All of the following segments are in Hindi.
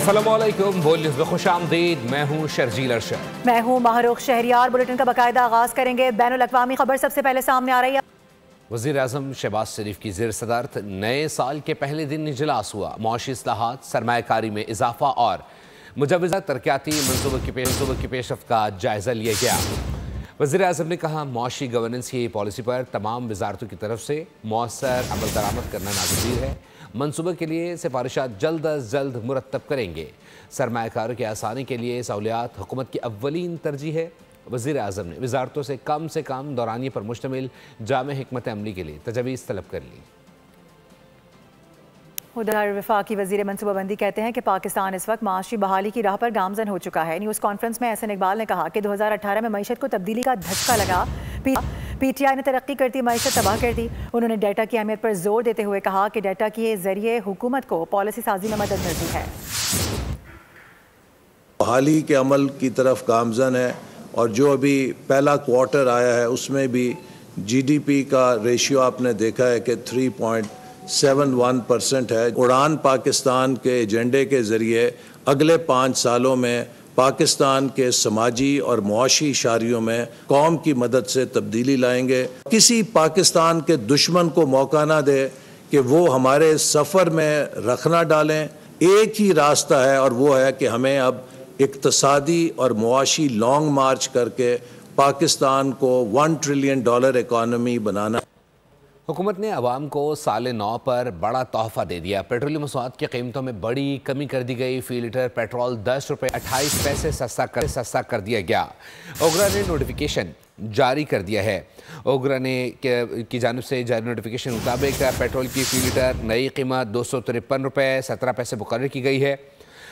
अस्सलामुअलैकुम, बोल न्यूज़ में खुशामदीद। मैं हूँ शर्जील अरशद। मैं हूँ माहरूख शहरियार। बुलेटिन का बाकायदा आगाज करेंगे। बैनुल अक़वामी खबर सबसे पहले सामने आ रही है। वज़ीर आज़म शहबाज शरीफ की ज़ेर सदारत नए साल के पहले दिन इजलास हुआ। मुआशी इस्लाहात, सरमायाकारी में इजाफा और मुजव्वज़ा तरक्याती मनसूबों की पेशरफ्त का जायज़ा लिया गया। वज़ीर आज़म ने कहा, मुआशी गवर्नेंस की पॉलिसी पर तमाम वजारतों की तरफ से मौसर अमल दरामद करना नागज़ीर है। मनसूबे के लिए सिफारिशात जल्द अज जल्द मुरतब करेंगे। सरमायाकारों की आसानी के लिए सहूलियात हुकूमत की अव्वलीन तरजीह है। वज़ीर आज़म ने वजारतों से कम दौरानिए पर मुश्तमिल जामे हिकमत अमली के लिए तजवीज़ तलब कर ली। उधर वफाकी वज़ीर मनसूबाबंदी कहते हैं कि पाकिस्तान इस वक्त माशी बहाली की राह पर गामजन हो चुका है। न्यूज़ कॉन्फ्रेंस में एहसन इकबाल ने कहा कि 2018 में मईशत को तब्दीली का धक्का लगा। PTI ने तरक्की करती मईशत तबाह कर दी। उन्होंने डेटा की अहमियत पर जोर देते हुए कहा कि डेटा के जरिए हुकूमत को पॉलिसी साजी में मदद मिलती है। बहाली के अमल की तरफ गामजन है और जो अभी पहला क्वार्टर आया है उसमें भी GDP का रेशियो आपने देखा है कि 3.71% है। उड़ान पाकिस्तान के एजेंडे के ज़रिए अगले 5 सालों में पाकिस्तान के समाजी और मुआशी इशारियों में कौम की मदद से तब्दीली लाएंगे। किसी पाकिस्तान के दुश्मन को मौका ना दे कि वो हमारे सफ़र में रखना डालें। एक ही रास्ता है और वो है कि हमें अब इक़्तिसादी और मुआशी लॉन्ग मार्च करके पाकिस्तान को $1 ट्रिलियन इकॉनमी बनाना। हुकूमत ने अवाम को साल नौ पर बड़ा तोहफा दे दिया। पेट्रोलियम मसवाद की कीमतों में बड़ी कमी कर दी गई। फी लीटर पेट्रोल 10 रुपये 28 पैसे सस्ता कर दिया गया। ओगरा ने नोटिफिकेशन जारी कर दिया है। ओगरा ने की जानिब से जारी नोटिफिकेशन मुताबिक पेट्रोल की फी लीटर नई कीमत 253 रुपये 17 पैसे मुकर्रर की गई है।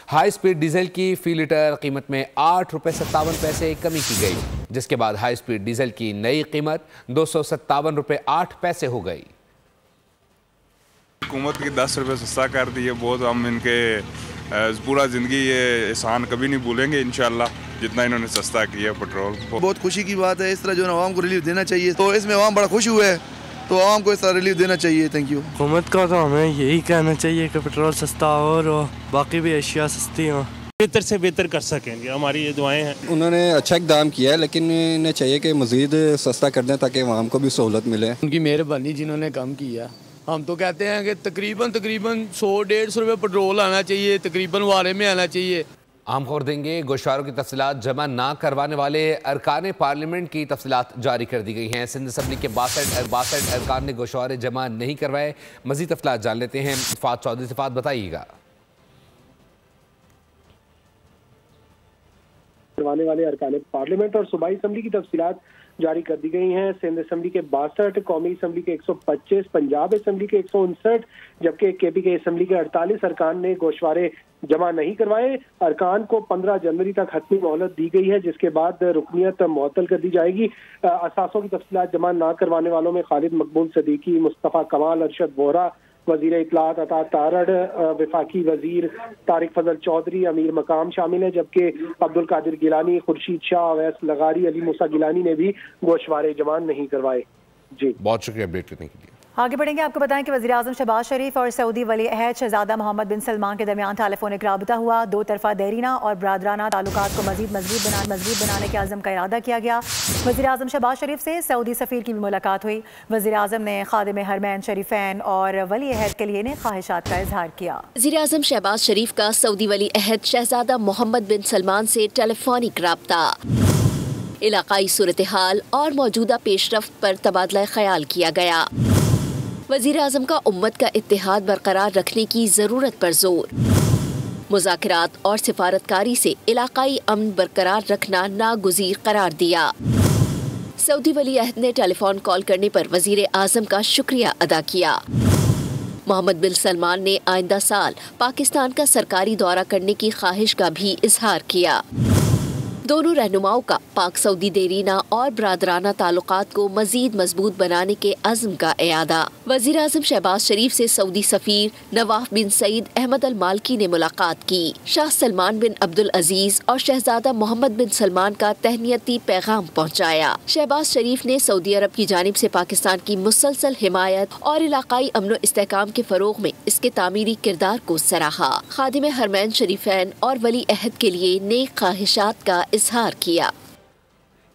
हाई स्पीड डीजल की फी लीटर कीमत में 8 रुपये 57 पैसे कमी की गई, जिसके बाद हाई स्पीड डीजल की नई कीमत 257 रुपये 8 पैसे हो गई। हुकूमत की 10 रुपये सस्ता कर दी है। बहुत हम इनके पूरा ज़िंदगी ये एहसान कभी नहीं भूलेंगे इंशाल्लाह, जितना इन्होंने सस्ता किया पेट्रोल। बहुत खुशी की बात है। इस तरह जो आवाम को रिलीफ देना चाहिए, तो इसमें आवाम बड़ा खुश हुआ है, तो आवाम को इस तरह रिलीफ देना चाहिए। Thank you. हुकूमत का तो हमें यही कहना चाहिए कि पेट्रोल सस्ता हो और बाकी भी अशिया सस्ती हो, बेहतर से बेहतर कर सकेंगे। हमारी ये दुआएं हैं। उन्होंने अच्छा इकदाम किया है, लेकिन इन्हें चाहिए कि मज़ीद सस्ता कर दें ताकि आवाम को भी सहूलत मिले। उनकी मेहरबानी जिन्होंने कम किया। हम तो कहते हैं कि तकरीबन 100-150 रुपये पेट्रोल आना चाहिए, तकरीबन वारे में आना चाहिए। आम खबर देंगे। गोशवारों की तफसीलात जमा ना करवाने वाले अरकान पार्लियामेंट की तफसीलात जारी कर दी गई हैं। सिंध असम्बली के 62 अरकान ने गोशवारे जमा नहीं करवाए। मज़ीद तफसीलात जान लेते हैं। फ़ात चौधरी से फ़ात बताइएगा। करवाने वाले अरकान पार्लियामेंट और सूबाई असम्बली की तफसीलात जारी कर दी गई हैं। सिंध असम्बली के 62, कौमी असम्बली के 125, पंजाब असम्बली के 159, जबकि KPK असम्बली के 48 अरकान ने गोशवारे जमा नहीं करवाए। अरकान को 15 जनवरी तक हतमी मोहलत दी गई है, जिसके बाद रुकनियत मुअत्तल कर दी जाएगी। असासों की तफसीलात जमा ना करवाने वालों में खालिद मकबूल सदीकी, मुस्तफ़ा कमाल, अरशद वोहरा, वज़ीर इत्तलात अता तारड़, वफाकी वज़ीर तारिक फजल चौधरी, अमीर मकाम शामिल है, जबकि अब्दुल कादिर गिलानी, खुर्शीद शाह, अवैस लगारी, अली मूसा गिलानी ने भी गोशवारे जमा नहीं करवाए। जी, बहुत शुक्रिया अपडेट करने के लिए। आगे बढ़ेंगे। आपको बताएं कि वज़ीर आज़म शहबाज शरीफ और सऊदी वली अहद शहज़ादा मोहम्मद बिन सलमान के दरमियान टेलीफोनिक राबता हुआ। दो तरफ़ा देरीना और बरादराना ताल्लुकात को मज़ीद मजबूत बनाने के अज़म का इरादा किया गया। वज़ीर आज़म शहबाज शरीफ से सऊदी सफ़ीर की भी मुलाकात हुई। वज़ीर आज़म ने खादिम हरमैन शरीफैन और वली अहद के लिए ख्वाहिशात का इजहार किया। वज़ीर आज़म शहबाज शरीफ का सऊदी वली अहद शहज़ादा मोहम्मद बिन सलमान से टेलीफोनिक राबता, इलाकाई सूरत हाल और मौजूदा पेशरफ्त पर तबादला ख्याल किया गया। वज़ीर आज़म का उम्मत का इत्तेहाद बरकरार रखने की ज़रूरत पर जोर, मुज़ाकरात और सिफारतकारी से इलाकाई अमन बरकरार रखना नागुज़ीर करार दिया। सऊदी वली अहद ने टेलीफोन कॉल करने पर वज़ीर आज़म का शुक्रिया अदा किया। मोहम्मद बिन सलमान ने आइंदा साल पाकिस्तान का सरकारी दौरा करने की ख्वाहिश का भी इजहार किया। दोनों रहनुमाओं का पाक सऊदी देरीना और बरादराना ताल्लुकात को मजीद मजबूत बनाने के अज़्म का इयादा। वज़ीर आज़म शहबाज शरीफ से सऊदी सफीर नवाफ बिन सईद अहमद अल मालकी ने मुलाकात की। शाह सलमान बिन अब्दुल अजीज और शहजादा मोहम्मद बिन सलमान का तहनीती पैगाम पहुँचाया। शहबाज शरीफ ने सऊदी अरब की जानिब से पाकिस्तान की मुसलसल हिमायत और इलाकाई अमन इस्तेहकाम के फरोग में इसके तामीरी किरदार को सराहा। खादिम हरमैन शरीफैन और वली अहद के लिए नेक ख्वाहिशात का इजहार किया।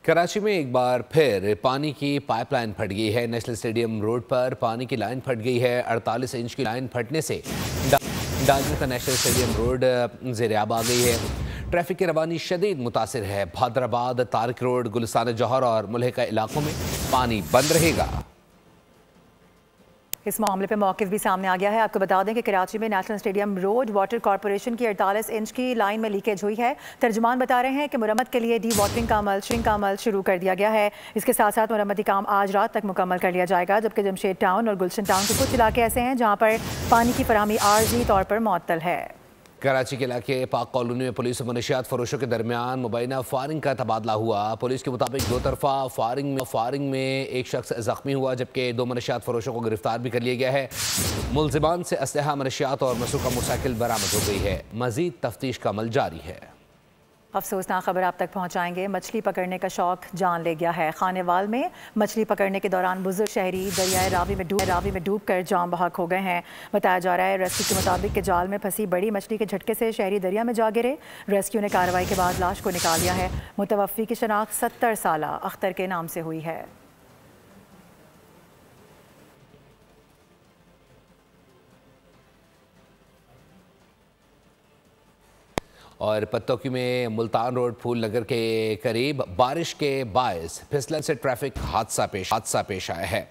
कराची में एक बार फिर पानी की पाइपलाइन फट गई है। नेशनल स्टेडियम रोड पर पानी की लाइन फट गई है। 48 इंच की लाइन फटने से डालमिया का नेशनल स्टेडियम रोड ज़ेर-ए-आब आ गई है। ट्रैफिक की रवानी शदीद मुतासिर है। भादराबाद, तारिक रोड, गुलिस्तान जौहर और मुल्हिका इलाकों में पानी बंद रहेगा। इस मामले पे मौक़िफ़ भी सामने आ गया है। आपको बता दें कि कराची में national stadium road water corporation की 48 इंच की लाइन में लीकेज हुई है। तर्जुमान बता रहे हैं कि मुरम्मत के लिए डी वाटरिंग का अमल शुरू कर दिया गया है। इसके साथ साथ मुरम्मती काम आज रात तक मुकम्मल कर लिया जाएगा। जबकि जमशेद टाउन और गुलशन टाउन के कुछ इलाके ऐसे हैं जहाँ पर पानी की फराहमी आर्जी तौर पर मुअत्तल है। कराची के इलाके पाक कॉलोनी में पुलिस और मनशियात फरोशों के दरमियान मुबैना फायरिंग का तबादला हुआ। पुलिस के मुताबिक दो तरफा फायरिंग में एक शख्स जख्मी हुआ, जबकि 2 मनशियात फरोशों को गिरफ्तार भी कर लिया गया है। मुलजिमान से असलहा, मनशियात और मसरूका मोटरसाइकिल बरामद हो गई है। मजीद तफ्तीश का अमल जारी है। अफसोसनाक खबर आप तक पहुंचाएंगे। मछली पकड़ने का शौक जान ले गया है। खानेवाल में मछली पकड़ने के दौरान बुजुर्ग शहरी दरियाए रावी में डूबकर जान बहक हो गए हैं। बताया जा रहा है रेस्क्यू के मुताबिक कि जाल में फंसी बड़ी मछली के झटके से शहरी दरिया में जा गिरे। रेस्क्यू ने कार्रवाई के बाद लाश को निकाल लिया है। मुतवफ़्फ़ी की शनाख्त 70 साला अख्तर के नाम से हुई है। और पत्तोकी में मुल्तान रोड फूल नगर के करीब बारिश के बायस फिसलन से ट्रैफिक हादसा पेश आया है।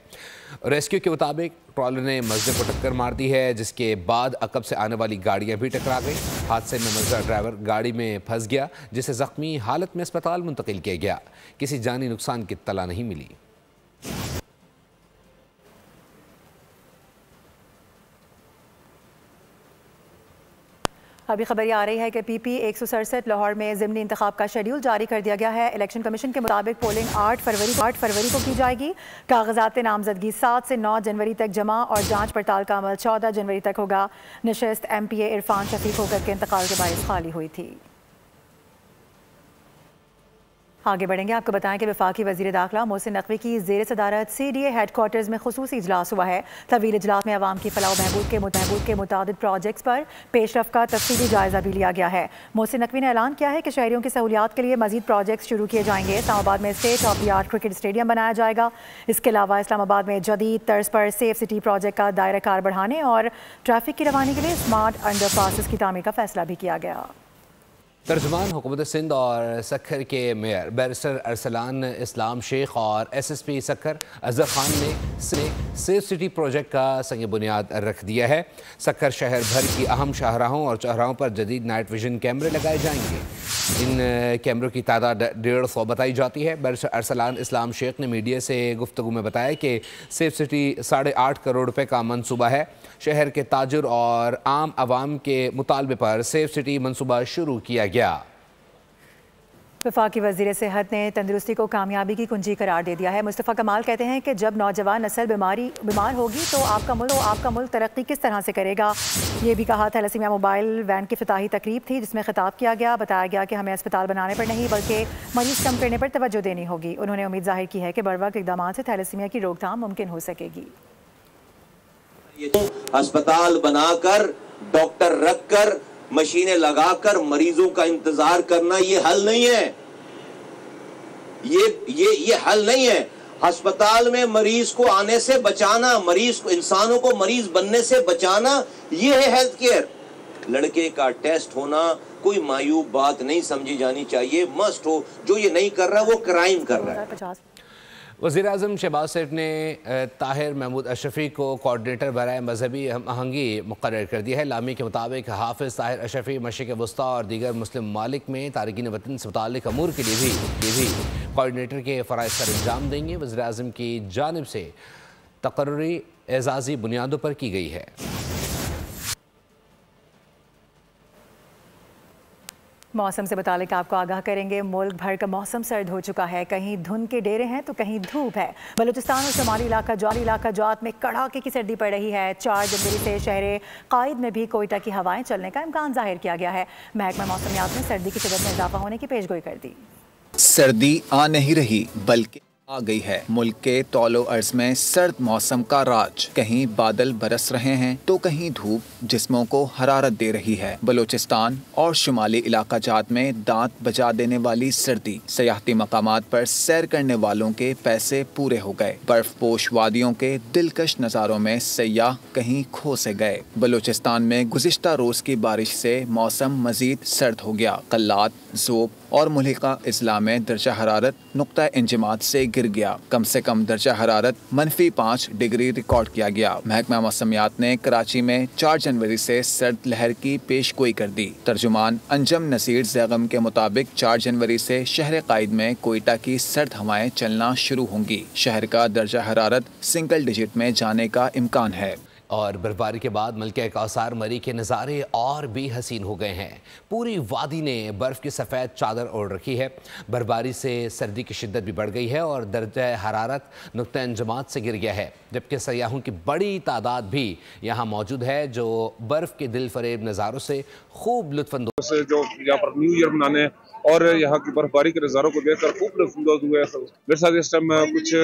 रेस्क्यू के मुताबिक ट्रॉलर ने मजदूर को टक्कर मार दी है, जिसके बाद अकब से आने वाली गाड़ियां भी टकरा गई। हादसे में मजदूर ड्राइवर गाड़ी में फंस गया, जिसे जख्मी हालत में अस्पताल मुंतकिल किया गया। किसी जानी नुकसान की इत्तला नहीं मिली। अभी खबर आ रही है कि PP 167 लाहौर में ज़िमनी इंतखाब का शेड्यूल जारी कर दिया गया है। इलेक्शन कमीशन के मुताबिक पोलिंग 8 फरवरी को की जाएगी। कागजात नामजदगी 7 से 9 जनवरी तक जमा और जांच पड़ताल का अमल 14 जनवरी तक होगा। नशिस्त MPA इरफान शफीक होकर के इंतकाल के बायस खाली हुई थी। आगे बढ़ेंगे। आपको बताएं कि वफाकी वज़ीर दाखिला मोहसिन नकवी की ज़ेर सदारत CDA हेडक्वार्टर्स में खुसूसी इजलास हुआ है। तवील इजलास में अवाम की फलाह महबूद के मुतादिद प्रोजेक्ट्स पर पेशरफ का तफसीली जायजा भी लिया गया है। मोहसिन नकवी ने ऐलान किया है कि शहरियों की सहूलियात के लिए मजीद प्रोजेक्ट्स शुरू किए जाएंगे। इस्लामाबाद में state of the art cricket stadium बनाया जाएगा। इसके अलावा इस्लामाबाद में जदीद तर्ज पर सेफ सिटी प्रोजेक्ट का दायरा कार बढ़ाने और ट्रैफिक की रवानी के लिए स्मार्ट अंडरपासेस की तामीर का फैसला भी किया गया। तर्जुमान हुकूमत सिंध और सक्खर के मेयर बैरिस्टर अरसलान इस्लाम शेख और SSP सक्खर अजहर खान ने सेफ सिटी प्रोजेक्ट का संग बुनियाद रख दिया है। सक्खर शहर भर की अहम शाहराहों और चौराहों पर जदीद नाइट विजन कैमरे लगाए जाएंगे। इन कैमरों की तादाद 150 बताई जाती है। बैरिस्टर अरसलान इस्लाम शेख ने मीडिया से गुफ्तगू में बताया कि सेफ सिटी 8.5 करोड़ रुपए का मनसूबा है। शहर के ताजिर और आम आवाम के मुतालबे पर सेफ सिटी मनसूबा शुरू किया गया। वफाकी वज़ीर सेहत ने तंदुरुस्ती को कामयाबी की कुंजी करार दे दिया है। मुस्तफ़ा कमाल कहते हैं कि जब नौजवान नस्ल बीमार होगी तो आपका मुल्क तरक्की किस तरह से करेगा। ये भी कहा। थैलेसीमिया मोबाइल वैन की इफ्तिताही तकरीब थी, जिसमें खिताब किया गया। बताया गया कि हमें अस्पताल बनाने पर नहीं बल्कि मरीज कम करने पर तवज्जो देनी होगी। उन्होंने उम्मीद जाहिर की है कि बरवक्त इक़दाम से थैलेसीमिया की रोकथाम मुमकिन हो सकेगी। अस्पताल बनाकर, डॉक्टर रखकर, मशीनें लगाकर मरीजों का इंतजार करना ये हल नहीं है। ये हल नहीं है। अस्पताल में मरीज को आने से बचाना, इंसानों को मरीज बनने से बचाना, ये है हेल्थ केयर। लड़के का टेस्ट होना कोई मायूब बात नहीं समझी जानी चाहिए, मस्ट हो। जो ये नहीं कर रहा वो क्राइम कर रहा है। वज़ीर आज़म शहबाज शरीफ ने ताहिर महमूद अशरफी को कोऑर्डिनेटर बराए मजहबी हमआहंगी मुक़र्रर कर दिया है। लामी के मुताबिक हाफिज़ ताहिर अशरफी मशरिक़ वस्ता और दीगर मुस्लिम ममालिक में तारकीन वतन से मुताल्लिक़ अमूर के लिए भी कोऑर्डिनेटर के फ़राइज़ सर अंजाम देंगे। वज़ीर आज़म की जानिब से तक़र्रुरी एज़ाज़ी बुनियादों पर की गई है। मौसम से मुतालिक आपको आगाह करेंगे। मुल्क भर का मौसम सर्द हो चुका है, कहीं धुंध के डेरे हैं तो कहीं धूप है। बलूचिस्तान और शुमाली इलाका जात में कड़ाके की सर्दी पड़ रही है। 4 जनवरी से शहर कायद में भी कोयटा की हवाएं चलने का इम्कान जाहिर किया गया है। महकमा मौसमियात ने सर्दी की शिद्दत में इजाफा होने की पेशगोई कर दी। सर्दी आ नहीं रही बल्कि आ गई है। मुल्क के तौलो अर्ज में सर्द मौसम का राज। कहीं बादल बरस रहे हैं तो कहीं धूप जिस्मों को हरारत दे रही है। बलूचिस्तान और शुमाली इलाका जात में दांत बजा देने वाली सर्दी। सयाहती मकामात पर सैर करने वालों के पैसे पूरे हो गए। बर्फ पोश वादियों के दिलकश नज़ारों में सयाह कहीं खो से गए। बलूचिस्तान में गुज़िश्ता रोज की बारिश से मौसम मजीद सर्द हो गया। कल्लात, ज़ोब और मुल्हिका इज़ला में दर्जा हरारत नुक्ता इंजमात से गिर गया। कम से कम दर्जा हरारत -5 डिग्री रिकॉर्ड किया गया। महकमा मौसमियात ने कराची में 4 जनवरी से सर्द लहर की पेशगोई कर दी। तर्जुमान अंजम नसीर जैगम के मुताबिक 4 जनवरी से शहर कायद में कोयटा की सर्द हवाएं चलना शुरू होंगी। शहर का दर्जा हरारत सिंगल डिजिट में जाने का इम्कान है। और बर्फबारी के बाद मलके कौसार मरी के नज़ारे और भी हसीन हो गए हैं। पूरी वादी ने बर्फ़ की सफ़ेद चादर ओढ़ रखी है। बर्फबारी से सर्दी की शिद्दत भी बढ़ गई है और दर्जा हरारत नुक्ता इंजमात से गिर गया है। जबकि सयाहों की बड़ी तादाद भी यहाँ मौजूद है जो बर्फ़ के दिल फरेब नज़ारों से खूब लुत्फ़अंदोज़ जो यहाँ पर न्यू ईयर मनाने और यहाँ की बर्फबारी के नज़ारों को देखकर खूब लुत्फ़अंदोज़ हुए। मेरे साथ इस टाइम कुछ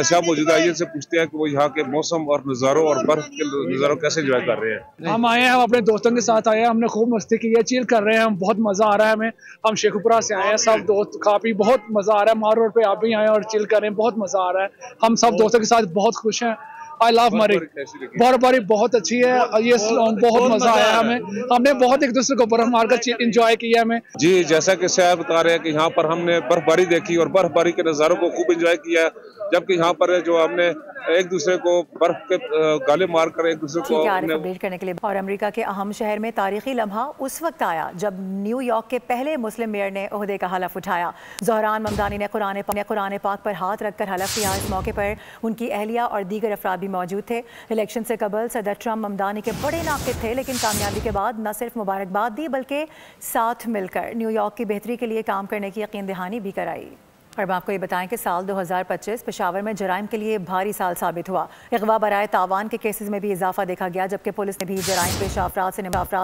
ऐसा मौजूद है जिनसे पूछते हैं कि वो यहाँ के मौसम और नज़ारों और बर्फ के नज़ारों कैसे एंजॉय कर रहे हैं। हम आए हैं, हम अपने दोस्तों के साथ आए हैं, हमने खूब मस्ती की है, चिल कर रहे हैं, हम बहुत मजा आ रहा है हमें। हम शेखुपुरा से आए हैं, सब दोस्त खा पी बहुत मजा आ रहा है। मार रोड पे आप भी आए और चिल कर रहे हैं, बहुत मजा आ रहा है। हम सब दोस्तों के साथ बहुत खुश हैं। आई लव मरी। बर्फबारी बहुत अच्छी है, ये बहुत मजा आया हमें। हमने बहुत एक दूसरे को बर्फ मारकर इंजॉय किया हमें। जी, जैसा कि सैर बता रहे हैं कि यहाँ पर हमने बर्फबारी देखी और बर्फबारी के नज़ारों को खूब इंजॉय किया, जबकि यहाँ पर जो हमने एक दूसरे को बर्फ के गाले मारकर एक दूसरे को अपडेट करने के लिए। और अमेरिका के अहम शहर में तारीखी लम्हा उस वक्त आया जब न्यूयॉर्क के पहले मुस्लिम मेयर ने ओहदे का हलफ उठाया। ज़हरान ममदानी ने कुरान पाक पर हाथ रखकर हलफ किया। इस मौके पर उनकी अहलिया और दीगर अफराद भी मौजूद थे। इलेक्शन से कबल सदर ट्रम्प ममदानी के बड़े नाक़िद थे, लेकिन कामयाबी के बाद न सिर्फ मुबारकबाद दी बल्कि साथ मिलकर न्यूयॉर्क की बेहतरी के लिए काम करने की यकीन दहानी भी कराई। और आपको ये बताएं कि साल 2025 पेशावर में जराइम के लिए भारी साल साबित हुआ। अगवा बराए तावान के केसेस में भी इजाफा देखा गया, जबकि पुलिस ने भी जराइम पेश अफराद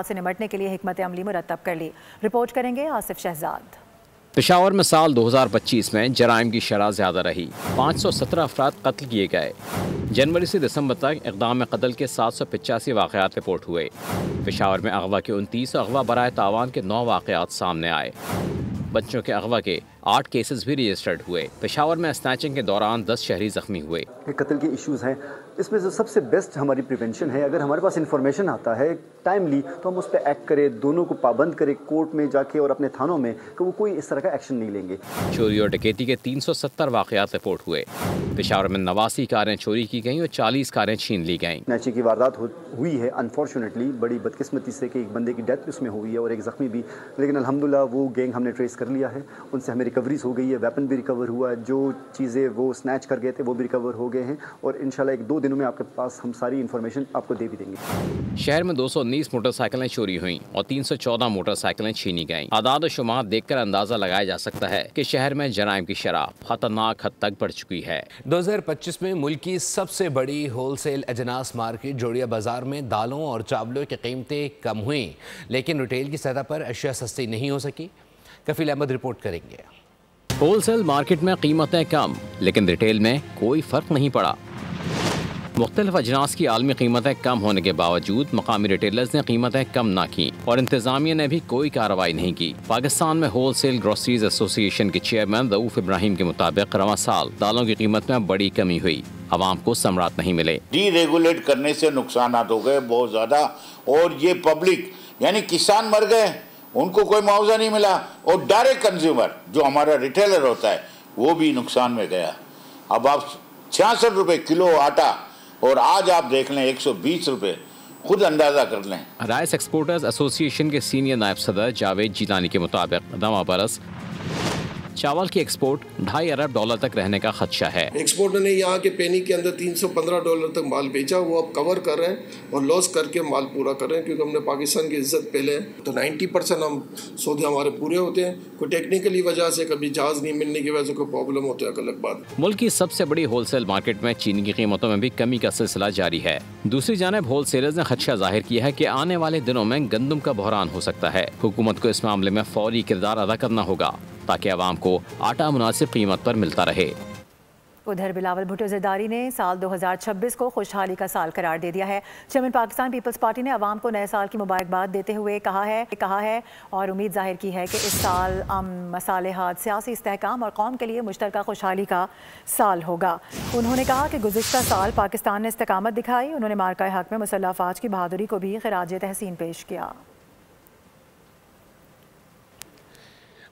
से निमटने के लिए हिकमत अमली मुरतब कर ली। रिपोर्ट करेंगे आसिफ शहजाद। पेशावर में साल 2025 में जराइम की शरह ज़्यादा रही। 517 अफराद कत्ल किए गए। जनवरी से दिसंबर तक इक़दाम कत्ल के 785 वाक़यात रिपोर्ट हुए। पेशावर में अगवा के 29 अगवा बराए तावान के 9 वाक़यात सामने आए। बच्चों के अगवा के 8 केसेस भी रजिस्टर्ड हुए। पेशावर में स्नैचिंग के दौरान 10 शहरी जख्मी हुए। कत्ल के इश्यूज़ हैं, इसमें जो सबसे बेस्ट हमारी प्रिवेंशन है, अगर हमारे पास इन्फॉर्मेशन आता है टाइमली तो हम उस पर एक्ट करें, दोनों को पाबंद करें कोर्ट में जाके और अपने थानों में, कि वो कोई इस तरह का एक्शन नहीं लेंगे। चोरी और डकैती के 370 वाक़यात रिपोर्ट हुए। पेशावर में 89 कारें चोरी की गईं और 40 कारें छीन ली गईं। स्नैचिंग की वारदात हुई है अनफॉर्चुनेटली, बड़ी बदकिस्मती से कि एक बंदे की डेथ उसमें हुई है और एक ज़ख्मी भी, लेकिन अल्हम्दुलिल्लाह वो गैंग हमने ट्रेस कर लिया है, उनसे हमें रिकवरीज हो गई है, वेपन भी रिकवर हुआ है, जो चीज़ें वो स्नैच कर गए थे वो भी रिकवर हो गए हैं और इंशाल्लाह 1-2 दिनों में आपके पास हम सारी इन्फॉर्मेशन आपको दे भी देंगे। शहर में 219 मोटरसाइकिलें चोरी हुई और 314 मोटरसाइकिलें छीनी गईं। आदाद शुमार देखकर अंदाजा लगाया जा सकता है कि शहर में जराइम की शरह खतरनाक हद तक बढ़ चुकी है। 2025 में मुल्क की सबसे बड़ी होलसेल अजनास मार्केट जोड़िया बाजार में दालों और चावलों की कीमतें कम हुई, लेकिन रिटेल की सतह पर अशिया सस्ती नहीं हो सकी। कफील अहमद रिपोर्ट करेंगे। होलसेल मार्केट में कीमतें कम, लेकिन रिटेल में कोई फर्क नहीं पड़ा। मुख्तलिफ अजनास की आलमी कीमतें कम होने के बावजूद मकामी रिटेलर्स ने कीमतें कम ना की और इंतजामिया ने भी कोई कार्रवाई नहीं की। पाकिस्तान में होलसेल ग्रोसरीज एसोसिएशन के चेयरमैन रऊफ इब्राहिम के मुताबिक रवां साल दालों की कीमत में बड़ी कमी हुई, आवाम को समरात नहीं मिले। डीरेगुलेट करने से नुकसान हो गए बहुत ज़्यादा, और ये पब्लिक यानी किसान मर गए, उनको कोई मुआवजा नहीं मिला, और डायरेक्ट कंज्यूमर जो हमारा रिटेलर होता है वो भी नुकसान में गया। अब आप 66 रुपये किलो आटा और आज आप देख लें 120 रुपये, खुद अंदाजा कर लें। राइस एक्सपोर्टर्स एसोसिएशन के सीनियर नायब सदर जावेद जिलानी के मुताबिक रवां बरस चावल की एक्सपोर्ट $2.5 अरब तक रहने का खदशा है। एक्सपोर्टर ने यहाँ के पेनी के अंदर $315 तक माल बेचा, वो अब कवर कर रहे हैं और लॉस करके माल पूरा कर रहे हैं, क्योंकि हमने पाकिस्तान की इज्जत पहले तो 90% हम सौदे हमारे पूरे होते हैं। कोई टेक्निकली वजह से कभी जहाज नहीं मिलने की वजह से कोई प्रॉब्लम होती है, अलग बात। मुल्क की सबसे बड़ी होलसेल मार्केट में चीनी की कीमतों में भी कमी का सिलसिला जारी है। दूसरी जानिब होलसेलर्स ने खदशा जाहिर किया है कि आने वाले दिनों में गंदम का बहरान हो सकता है। हुकूमत को इस मामले में फौरी किरदार अदा करना होगा ताकि आवाम को आटा मुनासिब कीमत पर मिलता रहे। उधर बिलावल भुट्टो ज़रदारी ने साल 2026 को खुशहाली का साल करार दे दिया है। चेयरमैन पाकिस्तान पीपल्स पार्टी ने अवाम को नए साल की मुबारकबाद देते हुए कहा है और उम्मीद जाहिर की है कि इस साल मसालेहात, सियासी इस्तेहकाम और कौम के लिए मुश्तरका खुशहाली का साल होगा। उन्होंने कहा कि गुज़िश्ता साल पाकिस्तान ने इस्तेकामत दिखाई। उन्होंने मार्का हक में मुसल्लह अफवाज की बहादुरी को भी खिराज तहसीन पेश किया।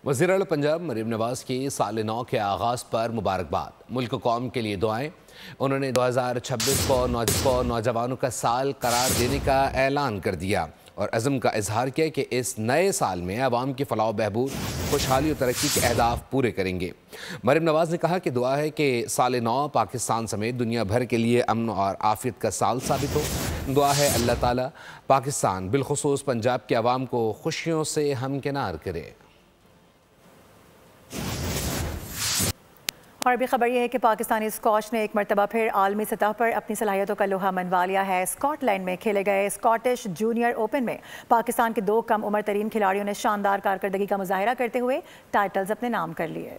वज़ीर आला पंजाब मरीम नवाज की साल नौ के आगाज़ पर मुबारकबाद, मुल्क कौम के लिए दुआएं। उन्होंने 2026 को नौजवानों का साल करार देने का ऐलान कर दिया और अज़म का इजहार किया कि इस नए साल में अवाम की फलाह बहबूद, खुशहाली और तरक्की के अहदाफ पूरे करेंगे। मरीम नवाज ने कहा कि दुआ है कि साल नौ पाकिस्तान समेत दुनिया भर के लिए अमन और आफियत का साल साबित हो। दुआ है अल्लाह ताला पाकिस्तान बिलखुसूस पंजाब के अवाम को खुशियों से हमकिनार करे। और अभी खबर यह है कि पाकिस्तानी स्क्वॉश ने एक मरतबा फिर आलमी सतह पर अपनी सलाहियतों का लोहा मनवा लिया है। स्कॉटलैंड में खेले गए स्कॉटिश जूनियर ओपन में पाकिस्तान के 2 कम उम्र तरीन खिलाड़ियों ने शानदार कारकर्दगी का मुजाहिरा करते हुए टाइटल्स अपने नाम कर लिए।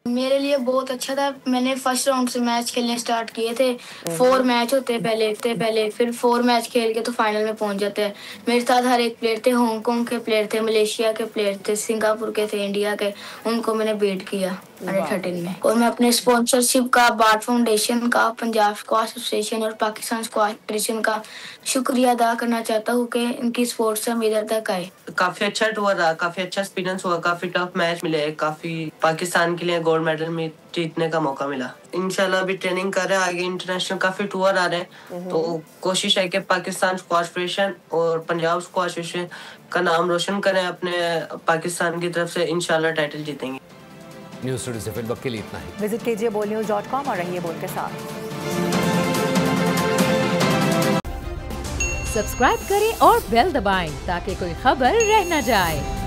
मेरे लिए बहुत अच्छा था। मैंने फर्स्ट राउंड से मैच खेलने स्टार्ट किए थे। 4 मैच होते पहले फिर 4 मैच खेल के तो फाइनल में पहुंच जाते हैं। मेरे साथ हर एक प्लेयर थे, हांगकांग के प्लेयर थे, मलेशिया के प्लेयर थे, सिंगापुर के थे, इंडिया के, उनको मैंने बीट किया अंडर-13 में। और मैं अपने स्पॉन्सरशिप का, बार्ड फाउंडेशन का, पंजाब स्क्वॉश एसोसिएशन और पाकिस्तान स्क्वॉश फेडरेशन का शुक्रिया अदा करना चाहता हूँ कि इनकी सपोर्ट से हम इधर तक आए। काफी अच्छा टूर रहा, काफी अच्छा एक्सपीरियंस हुआ, काफी टफ मैच मिले, काफी पाकिस्तान के लिए गोल्ड मेडल में जीतने का मौका मिला। इंशाल्लाह अभी ट्रेनिंग कर रहे हैं, आगे इंटरनेशनल काफी टूर आ रहे हैं, तो कोशिश है कि पाकिस्तान स्क्वॉश फेडरेशन और पंजाब स्क्वॉश फेडरेशन का नाम रोशन करें अपने पाकिस्तान की तरफ से। इंशाल्लाह टाइटल जीतेंगे। न्यूज़ स्टूडियो से फिलहाल के लिए इतना ही। विजिट कीजिए bolnews.com और रहिए बोल के साथ। सब्सक्राइब करें और बेल दबाएं ताकि कोई खबर रह न जाए।